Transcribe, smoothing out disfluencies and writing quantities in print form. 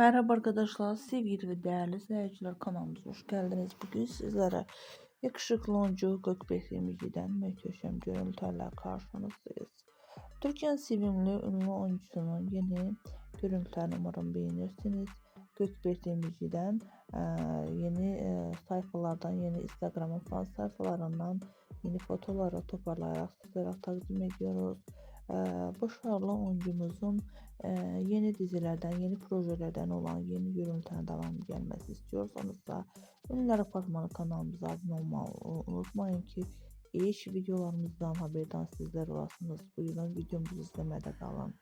Merhaba arkadaşlar, sevgili ve değerli seyirciler, kanalımıza hoş geldiniz. Bugün sizlere yakışıklı oyuncu Gökberk Demirci'den muhteşem görüntülerle karşınızdayız. Türkiye'nin sevimli ünlü oyuncusunun yeni görüntülerini umarım beğenirsiniz. Gökberk Demirci'den yeni sayfalardan, yeni Instagram'ın fan sayfalarından yeni fotoğrafları toparlayarak sizlere takdim ediyoruz. Başarılı oyuncumuzun yeni dizilerden, yeni projelerden olan yeni görüntülerine devam gelmesi istiyorsanız da Ünlüler Apartmanı kanalımıza abone olmayı unutmayın ki iş videolarımızdan haberdar sizler olasınız. Buyurun videomuzu izlemede kalın.